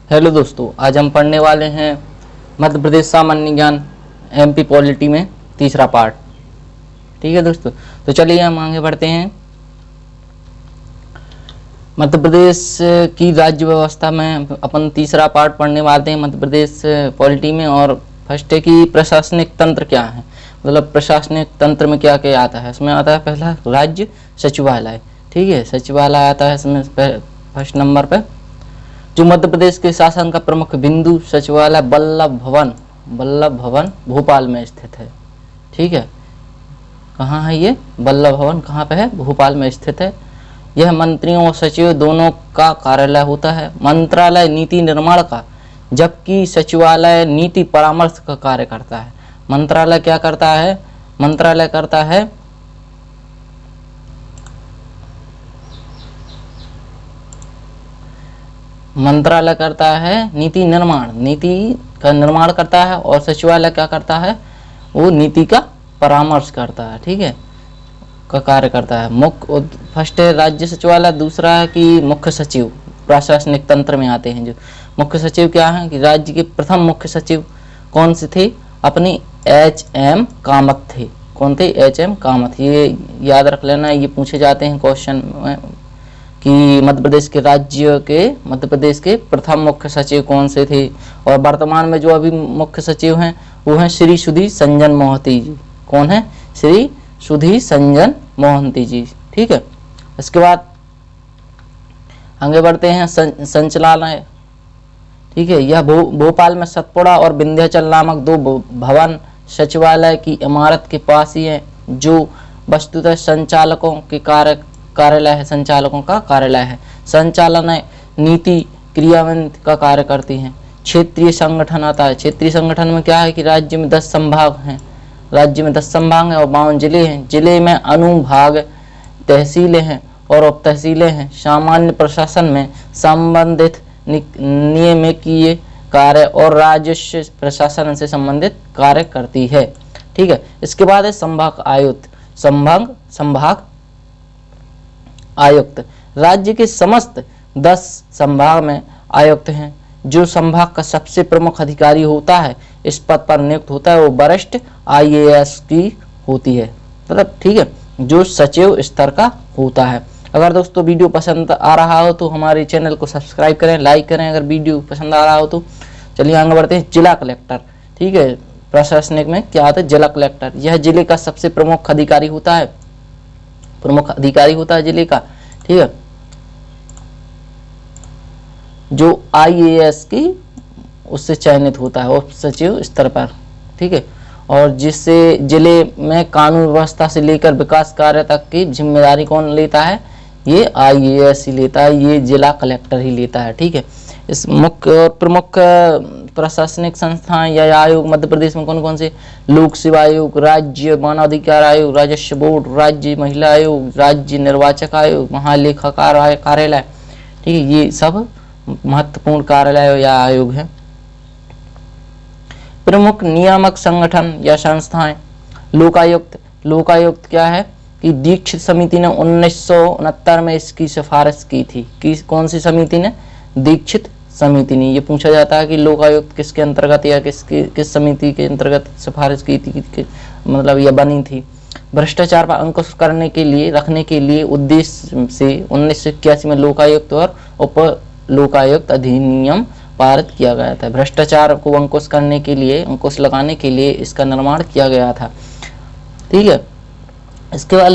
Hello दोस्तों, आज हम पढ़ने वाले हैं मध्य प्रदेश सामान्य ज्ञान एमपी पॉलिटी में तीसरा पार्ट। ठीक है दोस्तों, तो चलिए हम आगे बढ़ते हैं। मध्य प्रदेश की राज्य व्यवस्था में अपन तीसरा पार्ट पढ़ने वाले हैं मध्य प्रदेश पॉलिटी में। और फर्स्ट है कि प्रशासनिक तंत्र क्या है, मतलब प्रशासनिक तंत्र में क्या क्या आता है। इसमें आता है पहला राज्य सचिवालय। ठीक है, सचिवालय आता है इसमें फर्स्ट नंबर पे। जो मध्य प्रदेश के शासन का प्रमुख बिंदु सचिवालय वल्लभ भवन भोपाल में स्थित है। ठीक है, कहाँ है ये वल्लभ भवन, कहाँ पे है, भोपाल में स्थित है। यह मंत्रियों और सचिव दोनों का कार्यालय होता है। मंत्रालय नीति निर्माण का, जबकि सचिवालय नीति परामर्श का कार्य करता है। मंत्रालय क्या करता है, मंत्रालय करता है नीति निर्माण, नीति का निर्माण करता है। और सचिवालय क्या करता है, वो नीति का परामर्श करता है। ठीक है, का कार्य करता है। मुख्य फर्स्ट है राज्य सचिवालय, दूसरा है कि मुख्य सचिव प्रशासनिक तंत्र में आते हैं। जो मुख्य सचिव क्या है कि राज्य के प्रथम मुख्य सचिव कौन से थे, अपनी HM कामत थे। कौन थे, HM कामत। ये याद रख लेना, ये पूछे जाते हैं क्वेश्चन में कि मध्य प्रदेश के प्रथम मुख्य सचिव कौन से थे। और वर्तमान में जो अभी मुख्य सचिव हैं वो हैं श्री सुधीर संजन मोहंती जी। कौन है, श्री सुधीर संजन मोहंती जी। ठीक है, इसके बाद आगे बढ़ते हैं संचालनालय। ठीक है, यह भोपाल में सतपुड़ा और विंध्याचल नामक दो भवन सचिवालय की इमारत के पास ही है, जो वस्तुतः संचालकों के कार्यालय है, संचालकों का कार्यालय है। संचालनालय नीति क्रियान्वयन का कार्य करती हैं। क्षेत्रीय संगठन आता है। क्षेत्रीय संगठन में क्या है कि राज्य में 10 संभाग हैं, राज्य में 10 संभाग हैं और 52 जिले हैं। जिले में अनुभाग, तहसीलें हैं और उप तहसीलें हैं। सामान्य प्रशासन में संबंधित नियामकीय कार्य और राजस्व प्रशासन से संबंधित कार्य करती है। ठीक है, इसके बाद है संभाग आयुक्त। संभाग आयुक्त राज्य के समस्त 10 संभाग में आयुक्त हैं। जो संभाग का सबसे प्रमुख अधिकारी होता है, इस पद पर नियुक्त होता है, वो वरिष्ठ IAS की होती है, मतलब ठीक है, जो सचिव स्तर का होता है। अगर दोस्तों वीडियो पसंद आ रहा हो तो हमारे चैनल को सब्सक्राइब करें, लाइक करें अगर वीडियो पसंद आ रहा हो तो। चलिए आगे बढ़ते हैं। जिला कलेक्टर। ठीक है, प्रशासनिक में क्या आता है, जिला कलेक्टर। यह जिले का सबसे प्रमुख अधिकारी होता है, जिले का। ठीक है, जो IAS की उससे चयनित होता है उप सचिव स्तर पर। ठीक है, और जिससे जिले में कानून व्यवस्था से लेकर विकास कार्य तक की जिम्मेदारी कौन लेता है, ये IAS ही लेता है, ये जिला कलेक्टर ही लेता है। ठीक है, इस मुख्य और प्रमुख प्रशासनिक संस्थाएं या आयोग मध्य प्रदेश में कौन कौन से, लोक सेवा आयोग, राज्य मानवाधिकार आयोग, राजस्व बोर्ड, राज्य महिला आयोग, राज्य निर्वाचक आयोग, महालेखाकार कार्यालय। ठीक है, ये सब महत्वपूर्ण कार्यालय या आयोग है। प्रमुख नियामक संगठन या संस्थाएं, लोकायुक्त क्या है कि दीक्षित समिति ने 1969 में इसकी सिफारिश की थी। कौन सी समिति ने, दीक्षित समिति ने। ये पूछा जाता है कि लोकायुक्त किसके अंतर्गत या किस समिति के अंतर्गत सिफारिश की थी, मतलब यह बनी थी। भ्रष्टाचार पर अंकुश रखने के लिए उद्देश्य से 1981 में लोकायुक्त और उप लोकायुक्त अधिनियम पारित किया गया था। भ्रष्टाचार को अंकुश लगाने के लिए इसका निर्माण किया गया था। ठीक है, इसके बाद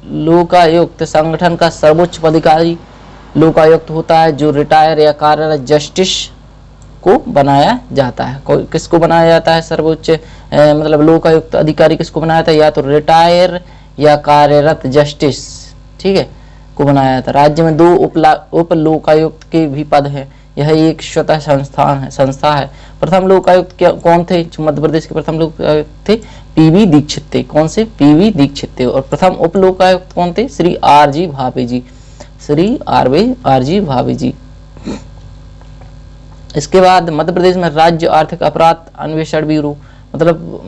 लोकायुक्त संगठन का सर्वोच्च पदाधिकारी लोकायुक्त होता है, जो रिटायर या कार्यरत जस्टिस को बनाया जाता है। किसको बनाया जाता है, सर्वोच्च मतलब लोकायुक्त अधिकारी किसको बनाया जाता है, या तो रिटायर या कार्यरत जस्टिस, ठीक है, को बनाया जाता है। राज्य में 2 उप लोकायुक्त के भी पद हैं। यह एक स्वतः संस्था है। प्रथम लोकायुक्त कौन थे, जो मध्य प्रदेश के प्रथम लोकायुक्त थे, PV दीक्षित थे। कौन से, PV दीक्षित थे। और प्रथम उप लोकायुक्त कौन थे, श्री RG भावे जी। इसके बाद मध्य प्रदेश में राज्य आर्थिक अपराध अन्वेषण ब्यूरो, मतलब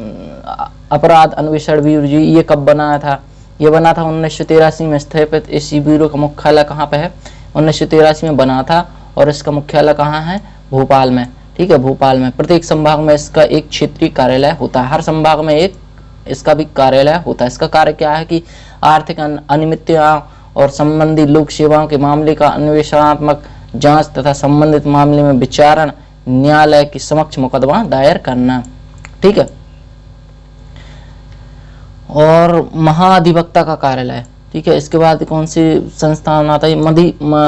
अपराध अन्वेषण ब्यूरो जी, ये कब बनाया था, ये बना था 1983 में स्थापित। इस ब्यूरो का मुख्यालय कहाँ पे है, 1983 में बना था और इसका मुख्यालय कहाँ है? भोपाल में। ठीक है, भोपाल में। प्रत्येक संभाग में इसका एक क्षेत्रीय कार्यालय होता है, हर संभाग में एक इसका भी कार्यालय होता है। इसका कार्य क्या है कि आर्थिक अनियमितताओं और संबंधित लोक सेवाओं के मामले का अन्वेषणात्मक जांच तथा संबंधित मामले में विचारण न्यायालय के समक्ष मुकदमा दायर करना। ठीक है, और महाधिवक्ता का कार्यालय। ठीक है, इसके बाद कौन सी संस्थान आता है?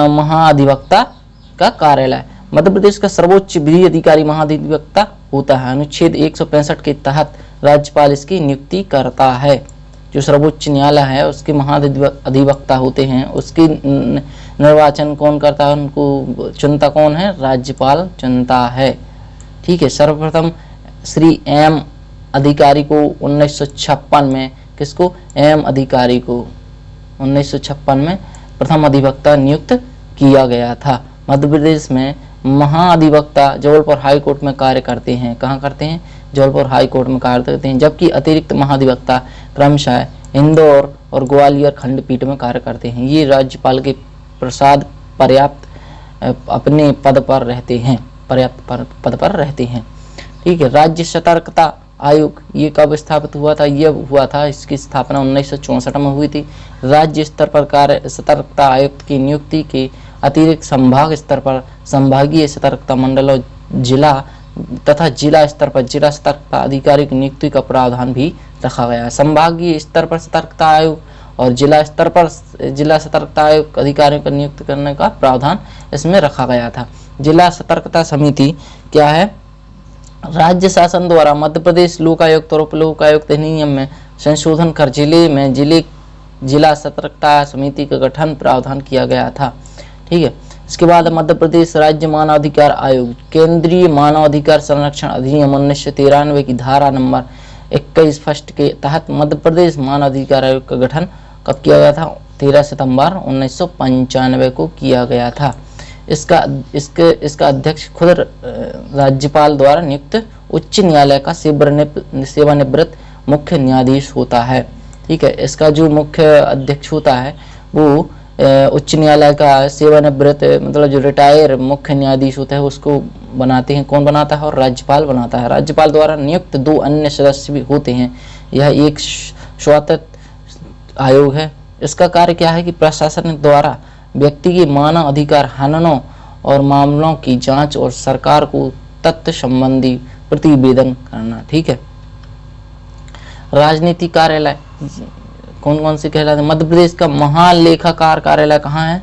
महाधिवक्ता का कार्यालय। मध्य प्रदेश का सर्वोच्च विधि अधिकारी महाधिवक्ता होता है। अनुच्छेद 165 के तहत राज्यपाल इसकी नियुक्ति करता है। जो सर्वोच्च न्यायालय है उसके महाधिवक्ता होते हैं, उसकी निर्वाचन कौन करता है? उनको चुनता कौन है? राज्यपाल चुनता है। ठीक है, सर्वप्रथम श्री एम अधिकारी को 1956 में, किसको? एम अधिकारी को 1956 में प्रथम अधिवक्ता नियुक्त किया गया था। मध्य प्रदेश में महाधिवक्ता जबलपुर हाई कोर्ट में कार्य करते हैं। कहाँ करते हैं? जबलपुर हाई कोर्ट में कार्य करते हैं। जबकि अतिरिक्त महाधिवक्ता क्रमशः इंदौर और ग्वालियर खंडपीठ में कार्य करते हैं। ये राज्यपाल के प्रसाद पर्याप्त अपने पद पर रहते हैं, पर्याप्त पद पर रहते हैं। ठीक है, राज्य सतर्कता आयोग ये कब स्थापित हुआ था? ये हुआ था, इसकी स्थापना 1964 में हुई थी। राज्य स्तर पर कार्य सतर्कता आयुक्त की नियुक्ति के अतिरिक्त संभाग स्तर पर संभागीय सतर्कता मंडल और जिला तथा जिला स्तर पर जिला सतर्कता अधिकारी की नियुक्ति का प्रावधान भी रखा गया है। संभागीय स्तर पर सतर्कता आयोग और जिला स्तर पर जिला सतर्कता आयोग अधिकारियों को नियुक्त करने का प्रावधान इसमें रखा गया था। जिला सतर्कता समिति क्या है? राज्य शासन द्वारा मध्य प्रदेश लोकायुक्त और उप लोकायुक्त अधिनियम में संशोधन कर जिला सतर्कता समिति का गठन प्रावधान किया गया था। ठीक है, इसके बाद मध्य प्रदेश राज्य मानवाधिकार आयोग। केंद्रीय मानवाधिकार संरक्षण अधिनियम 1993 की धारा नंबर 21 फर्स्ट के तहत मध्य प्रदेश मानवाधिकार आयोग का गठन कब किया गया था? 13 सितंबर 1995 को किया गया था। इसका अध्यक्ष खुद राज्यपाल द्वारा नियुक्त उच्च न्यायालय का सेवानिवृत्त मुख्य न्यायाधीश होता है। ठीक है, इसका जो मुख्य अध्यक्ष होता है वो उच्च न्यायालय का सेवानिवृत्त मतलब जो रिटायर मुख्य न्यायाधीश होता है उसको बनाते हैं। कौन बनाता है? और राज्यपाल बनाता है। राज्यपाल द्वारा नियुक्त 2 अन्य सदस्य भी होते हैं। यह एक स्वतंत्र आयोग है। इसका कार्य क्या है कि प्रशासन द्वारा व्यक्ति के मानव अधिकार हननों और मामलों की जांच और सरकार को तथ्य संबंधी प्रतिवेदन करना। ठीक है, राजनीति कार्यालय कौन कौन से कहलाते हैं? मध्य प्रदेश का महालेखाकार कार्यालय कहाँ है?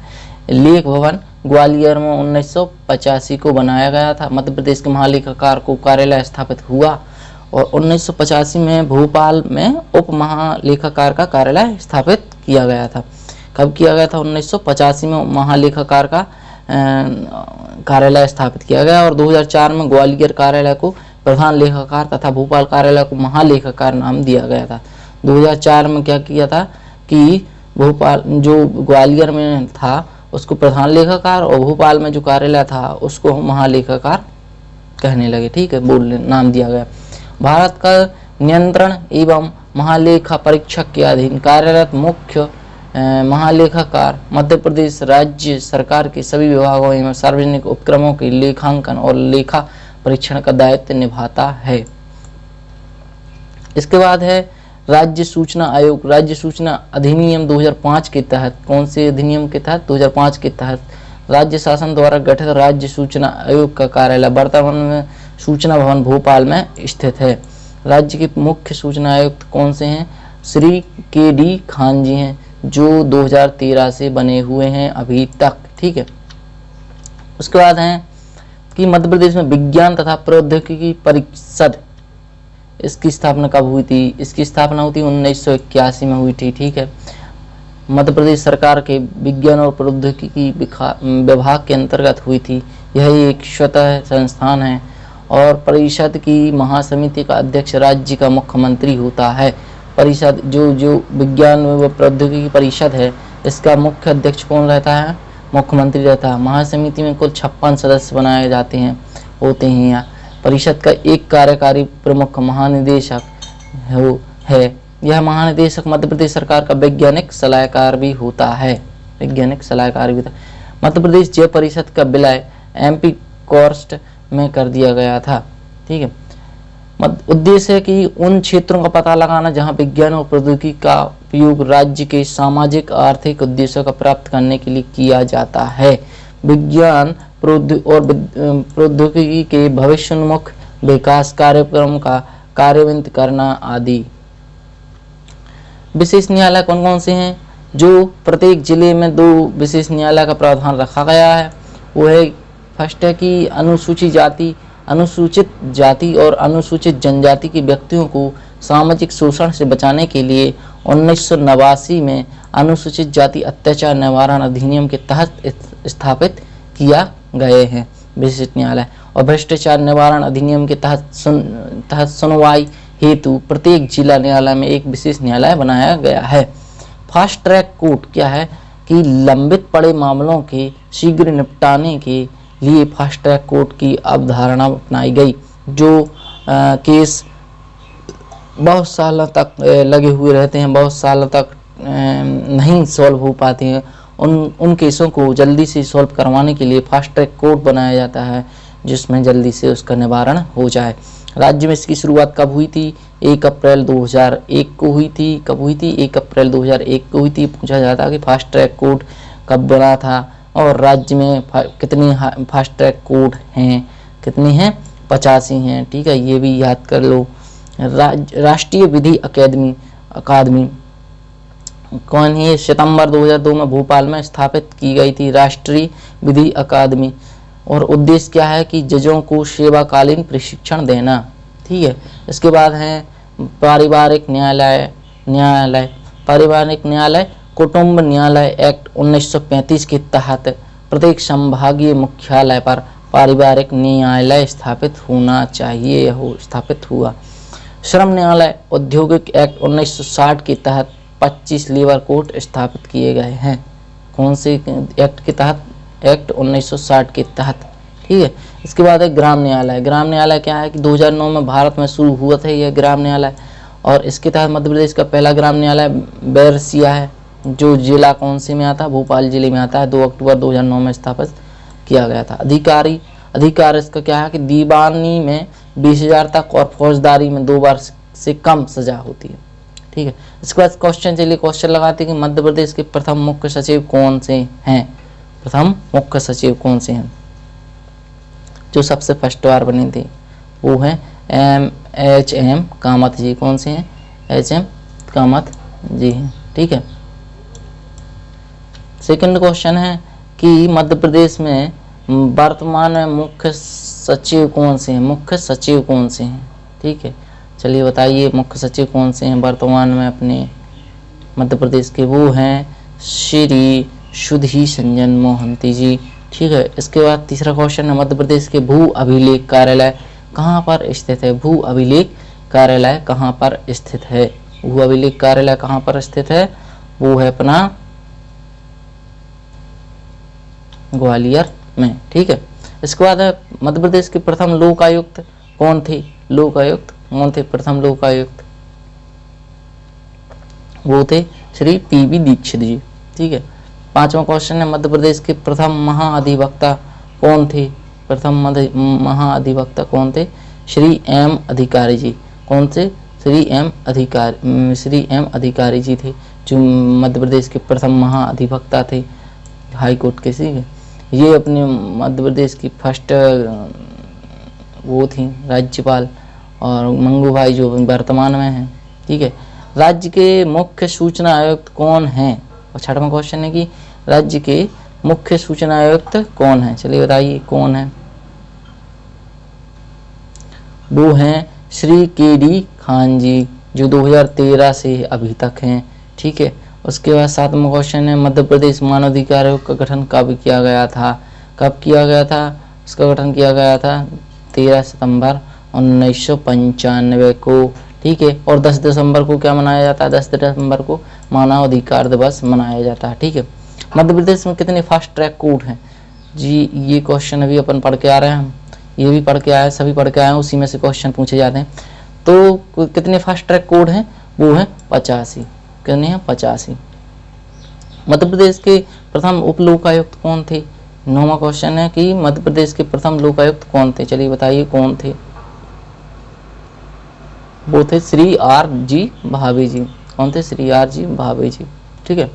लेख भवन ग्वालियर में 1985 को बनाया गया था। मध्य प्रदेश के महालेखाकार को कार्यालय स्थापित हुआ और 1985 में भोपाल में उप महालेखाकार का कार्यालय स्थापित किया गया था। कब किया गया था? 1985 में महालेखाकार का कार्यालय स्थापित किया गया और 2004 में ग्वालियर कार्यालय को प्रधान लेखाकार तथा भोपाल कार्यालय को महालेखाकार नाम दिया गया था। 2004 में क्या किया था कि भोपाल जो ग्वालियर में था उसको प्रधान लेखाकार और भोपाल में जो कार्यालय था उसको महालेखाकार कहने लगे। ठीक है, बोलने नाम दिया गया। भारत का नियंत्रण एवं महालेखा परीक्षक के अधीन कार्यरत मुख्य महालेखाकार मध्य प्रदेश राज्य सरकार के सभी विभागों एवं सार्वजनिक उपक्रमों के लेखांकन और लेखा परीक्षण का दायित्व निभाता है। इसके बाद है राज्य सूचना आयोग। राज्य सूचना अधिनियम 2005 के तहत, कौन से अधिनियम के तहत? 2005 के तहत राज्य शासन द्वारा गठित राज्य सूचना आयोग का कार्यालय वर्तमान में सूचना भवन भोपाल में स्थित है। राज्य के मुख्य सूचना आयुक्त कौन से हैं? श्री KD खान जी हैं जो 2013 से बने हुए हैं अभी तक। ठीक है, उसके बाद है कि मध्य प्रदेश में विज्ञान तथा प्रौद्योगिकी परिषद, इसकी स्थापना कब हुई थी? इसकी स्थापना हुई थी 1981 में हुई थी। ठीक है, मध्य प्रदेश सरकार के विज्ञान और प्रौद्योगिकी विभाग के अंतर्गत हुई थी। यह एक स्वतः संस्थान है और परिषद की महासमिति का अध्यक्ष राज्य का मुख्यमंत्री होता है। परिषद जो विज्ञान व प्रौद्योगिकी परिषद है इसका मुख्य अध्यक्ष कौन रहता है? मुख्यमंत्री रहता है। महासमिति में कुल 56 सदस्य बनाए जाते हैं होते हैं। यहाँ परिषद का एक कार्यकारी प्रमुख महानिदेशक है। यह महानिदेशक मध्य प्रदेश सरकार का वैज्ञानिक सलाहकार भी होता है। वैज्ञानिक सलाहकार भी होता है। मध्य प्रदेश जय परिषद का विलय एमपी कोर्स्ट में कर दिया गया था। ठीक है, उद्देश्य है कि उन क्षेत्रों का पता लगाना जहां विज्ञान और प्रौद्योगिकी का उपयोग राज्य के सामाजिक आर्थिक उद्देश्यों का प्राप्त करने के लिए किया जाता है। विज्ञान और प्रौद्योगिकी के भविष्योन्मुख विकास कार्यक्रम का कार्यान्वित करना आदि। विशेष न्यायालय कौन कौन से हैं? जो प्रत्येक जिले में 2 विशेष न्यायालय का प्रावधान रखा गया है। वो है, फर्स्ट है कि अनुसूचित जाति और अनुसूचित जनजाति के व्यक्तियों को सामाजिक शोषण से बचाने के लिए 1989 में अनुसूचित जाति अत्याचार निवारण अधिनियम के तहत स्थापित किया गए हैं विशेष न्यायालय। और भ्रष्टाचार निवारण अधिनियम के तहत सुनवाई हेतु प्रत्येक जिला न्यायालय में एक विशेष न्यायालय बनाया गया है। फास्ट ट्रैक कोर्ट क्या है कि लंबित पड़े मामलों के शीघ्र निपटाने के लिए फास्ट ट्रैक कोर्ट की अवधारणा अपनाई गई। जो केस बहुत सालों तक लगे हुए रहते हैं, बहुत सालों तक नहीं सॉल्व हो पाते हैं, उन केसों को जल्दी से सॉल्व करवाने के लिए फास्ट ट्रैक कोर्ट बनाया जाता है, जिसमें जल्दी से उसका निवारण हो जाए। राज्य में इसकी शुरुआत कब हुई थी? 1 अप्रैल 2001 को हुई थी। कब हुई थी? 1 अप्रैल 2001 को हुई थी। पूछा जाता है कि फास्ट ट्रैक कोर्ट कब बना था और राज्य में कितनी फास्ट ट्रैक कोर्ट हैं? कितनी हैं? 85 हैं। ठीक है, ये भी याद कर लो। राष्ट्रीय विधि अकादमी कौन है? सितंबर 2002 में भोपाल में स्थापित की गई थी राष्ट्रीय विधि अकादमी। और उद्देश्य क्या है कि जजों को सेवाकालीन प्रशिक्षण देना। ठीक है, इसके बाद है पारिवारिक न्यायालय कुटुंब न्यायालय एक्ट 1935 के तहत प्रत्येक संभागीय मुख्यालय पर पारिवारिक न्यायालय स्थापित होना चाहिए, स्थापित हुआ। श्रम न्यायालय औद्योगिक एक्ट 1960 के तहत 25 लेबर कोर्ट स्थापित किए गए हैं। कौन से एक्ट के तहत? एक्ट 1960 के तहत। ठीक है, इसके बाद है ग्राम न्यायालय। ग्राम न्यायालय क्या है कि 2009 में भारत में शुरू हुआ था यह ग्राम न्यायालय, और इसके तहत मध्य प्रदेश का पहला ग्राम न्यायालय बैरसिया है, जो जिला कौन से में आता है? भोपाल जिले में आता है। 2 अक्टूबर 2009 में स्थापित किया गया था। अधिकार इसका क्या है कि दीवानी में 20,000 तक और फौजदारी में 2 बार से कम सजा होती है। ठीक है, इसके बाद क्वेश्चन लगाते हैं कि मध्य प्रदेश के प्रथम मुख्य सचिव कौन से हैं? प्रथम मुख्य सचिव कौन से हैं? जो सबसे फर्स्ट बार बनी थी वो है HM कामत जी। कौन से हैं? HM कामत जी हैं। ठीक है, सेकंड क्वेश्चन है कि मध्य प्रदेश में वर्तमान में मुख्य सचिव कौन से हैं? मुख्य सचिव कौन से हैं? ठीक है, चलिए बताइए मुख्य सचिव कौन से हैं वर्तमान में अपने मध्य प्रदेश के? वो हैं श्री सुधीर संजन मोहंती जी। ठीक है, इसके बाद तीसरा क्वेश्चन है मध्य प्रदेश के भू अभिलेख कार्यालय कहाँ पर स्थित है? भू अभिलेख कार्यालय कहाँ पर स्थित है? भू अभिलेख कार्यालय कहाँ पर स्थित है? वो है अपना ग्वालियर में। ठीक है, इसके बाद है मध्य प्रदेश के प्रथम लोकायुक्त कौन थे? लोकायुक्त कौन थे? प्रथम लोकायुक्त वो थे श्री PV दीक्षित जी। ठीक है, पांचवा क्वेश्चन है मध्य प्रदेश के प्रथम महाअधिवक्ता कौन थे? प्रथम महाअधिवक्ता कौन थे? श्री M अधिकारी जी। कौन से? श्री M अधिकारी जी थे, जो मध्य प्रदेश के प्रथम महाअधिवक्ता थे हाई कोर्ट के। ठीक है, ये अपने मध्य प्रदेश की फर्स्ट वो थी राज्यपाल, और मंगू भाई जो वर्तमान में हैं। ठीक है, राज्य के मुख्य सूचना आयुक्त कौन हैं? और छठवां क्वेश्चन है कि राज्य के मुख्य सूचना आयुक्त कौन है? चलिए बताइए कौन है? वो हैं श्री KD खान जी, जो 2013 से अभी तक हैं। ठीक है, उसके बाद सातवां क्वेश्चन है मध्य प्रदेश मानवाधिकार आयोग का गठन कब किया गया था? कब किया गया था? उसका गठन किया गया था 13 सितंबर 1995 को। ठीक है, और 10 दिसंबर को क्या मनाया जाता है? 10 दिसंबर को मानव अधिकार दिवस मनाया जाता है। ठीक है, मध्य प्रदेश में कितने फास्ट ट्रैक कोर्ट हैं? जी ये क्वेश्चन अभी अपन पढ़ के आ रहे हैं, हम ये भी पढ़ के आए, सभी पढ़ के आए हैं, उसी में से क्वेश्चन पूछे जाते हैं। तो कितने फास्ट ट्रैक कोर्ट हैं? वो है 85। कितने हैं? 85। मध्य प्रदेश के प्रथम उप लोकायुक्त कौन थे? 9वां क्वेश्चन है कि मध्य प्रदेश के प्रथम लोकायुक्त कौन थे? चलिए बताइए कौन थे? वो थे श्री आर जी भावे जी। कौन थे? श्री आर जी भावे जी। ठीक है।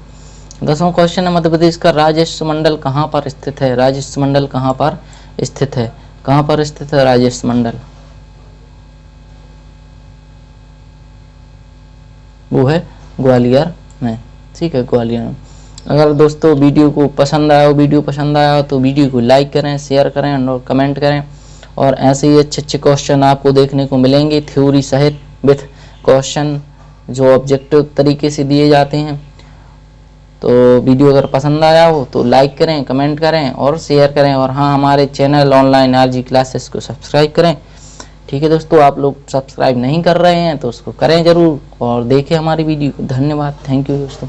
10वां क्वेश्चन है मध्य प्रदेश का राजस्व मंडल कहाँ पर स्थित है? राजस्व मंडल कहाँ पर स्थित है? कहाँ पर स्थित है राजस्व मंडल? वो है ग्वालियर में। ठीक है, ग्वालियर में। अगर दोस्तों वीडियो पसंद आया हो तो वीडियो को लाइक करें, शेयर करें और कमेंट करें। और ऐसे ही अच्छे अच्छे क्वेश्चन आपको देखने को मिलेंगे थ्योरी सहित विथ क्वेश्चन जो ऑब्जेक्टिव तरीके से दिए जाते हैं। तो वीडियो अगर पसंद आया हो तो लाइक करें, कमेंट करें और शेयर करें। और हाँ, हमारे चैनल ऑनलाइन आरजी क्लासेस को सब्सक्राइब करें। ठीक है दोस्तों, आप लोग सब्सक्राइब नहीं कर रहे हैं तो उसको करें ज़रूर और देखें हमारी वीडियो को। धन्यवाद, थैंक यू दोस्तों।